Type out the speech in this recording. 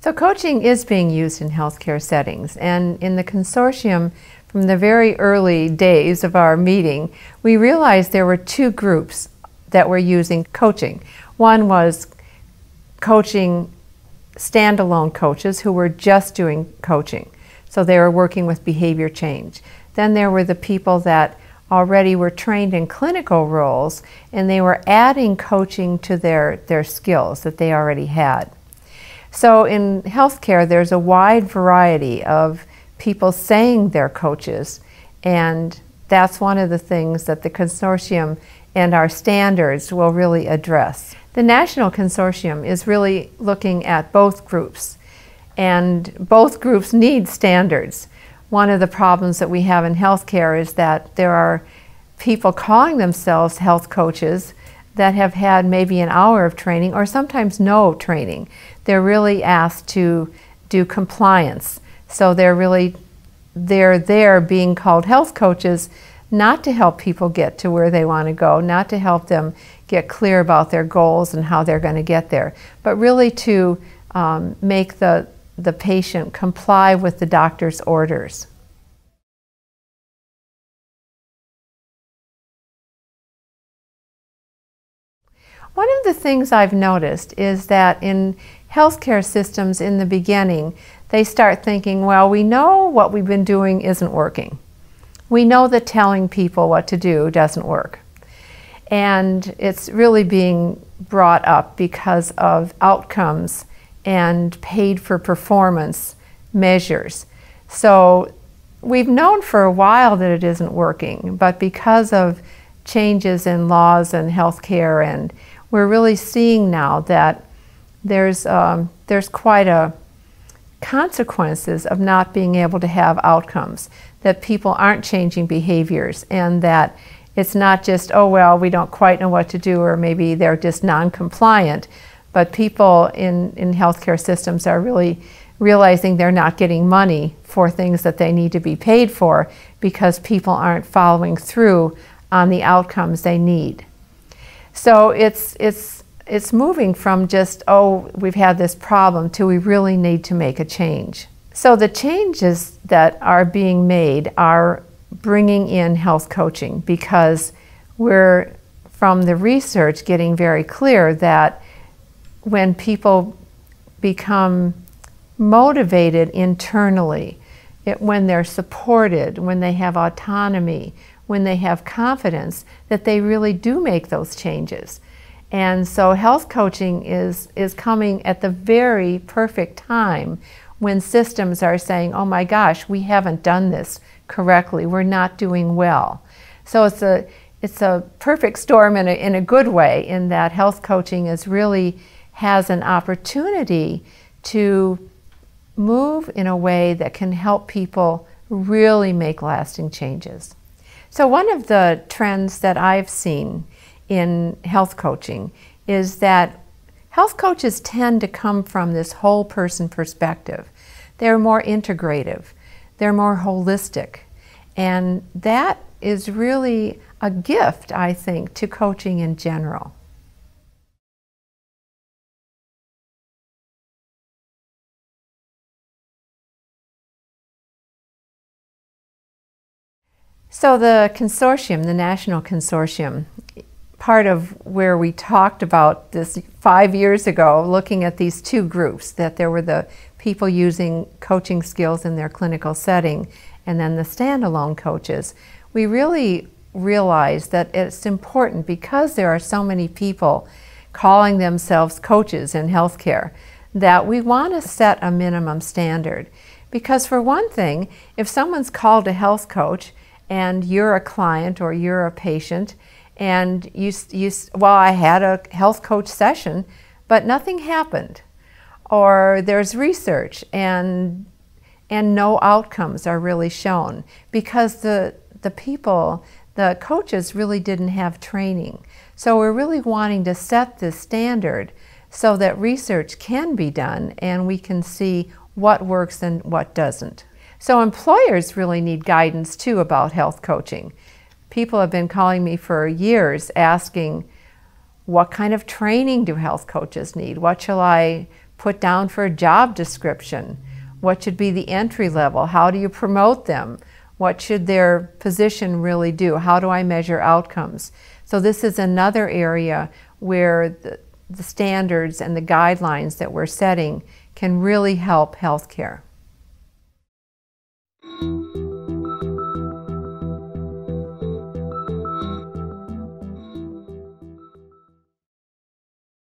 So coaching is being used in healthcare settings, and in the consortium, from the very early days of our meeting, we realized there were two groups that were using coaching. One was coaching standalone coaches who were just doing coaching. So they were working with behavior change. Then there were the people that already were trained in clinical roles, and they were adding coaching to their skills that they already had. So in healthcare, there's a wide variety of people saying they're coaches, and that's one of the things that the consortium and our standards will really address. The National Consortium is really looking at both groups, and both groups need standards. One of the problems that we have in healthcare is that there are people calling themselves health coaches that have had maybe an hour of training or sometimes no training. They're really asked to do compliance. So they're there being called health coaches, not to help people get to where they want to go, not to help them get clear about their goals and how they're going to get there, but really to make the patient comply with the doctor's orders. One of the things I've noticed is that in healthcare systems in the beginning, they start thinking, well, we know what we've been doing isn't working. We know that telling people what to do doesn't work. And it's really being brought up because of outcomes and paid for performance measures. So we've known for a while that it isn't working, but because of changes in laws and healthcare, and we're really seeing now that there's quite a consequences of not being able to have outcomes, that people aren't changing behaviors, and that it's not just, oh, well, we don't quite know what to do, or maybe they're just non-compliant, but people in healthcare systems are really realizing they're not getting money for things that they need to be paid for because people aren't following through on the outcomes they need. So it's moving from just, oh, we've had this problem, to we really need to make a change. So the changes that are being made are bringing in health coaching, because we're, from the research, getting very clear that when people become motivated internally, when they're supported, when they have autonomy, when they have confidence, that they really do make those changes. And so health coaching is coming at the very perfect time when systems are saying, oh my gosh, we haven't done this correctly, we're not doing well. So it's a perfect storm in a good way, in that health coaching has an opportunity to move in a way that can help people really make lasting changes. So one of the trends that I've seen in health coaching is that health coaches tend to come from this whole person perspective. They're more integrative, they're more holistic, and that is really a gift, I think, to coaching in general. So the consortium, the National Consortium, part of where we talked about this 5 years ago, looking at these two groups, that there were the people using coaching skills in their clinical setting, and then the standalone coaches, we really realized that it's important, because there are so many people calling themselves coaches in healthcare, that we want to set a minimum standard. Because for one thing, if someone's called a health coach and you're a client or you're a patient, and well, I had a health coach session, but nothing happened. Or there's research and no outcomes are really shown, because the coaches really didn't have training. So we're really wanting to set this standard so that research can be done and we can see what works and what doesn't. So employers really need guidance too about health coaching. People have been calling me for years asking, what kind of training do health coaches need? What shall I put down for a job description? What should be the entry level? How do you promote them? What should their position really do? How do I measure outcomes? So this is another area where the standards and the guidelines that we're setting can really help healthcare.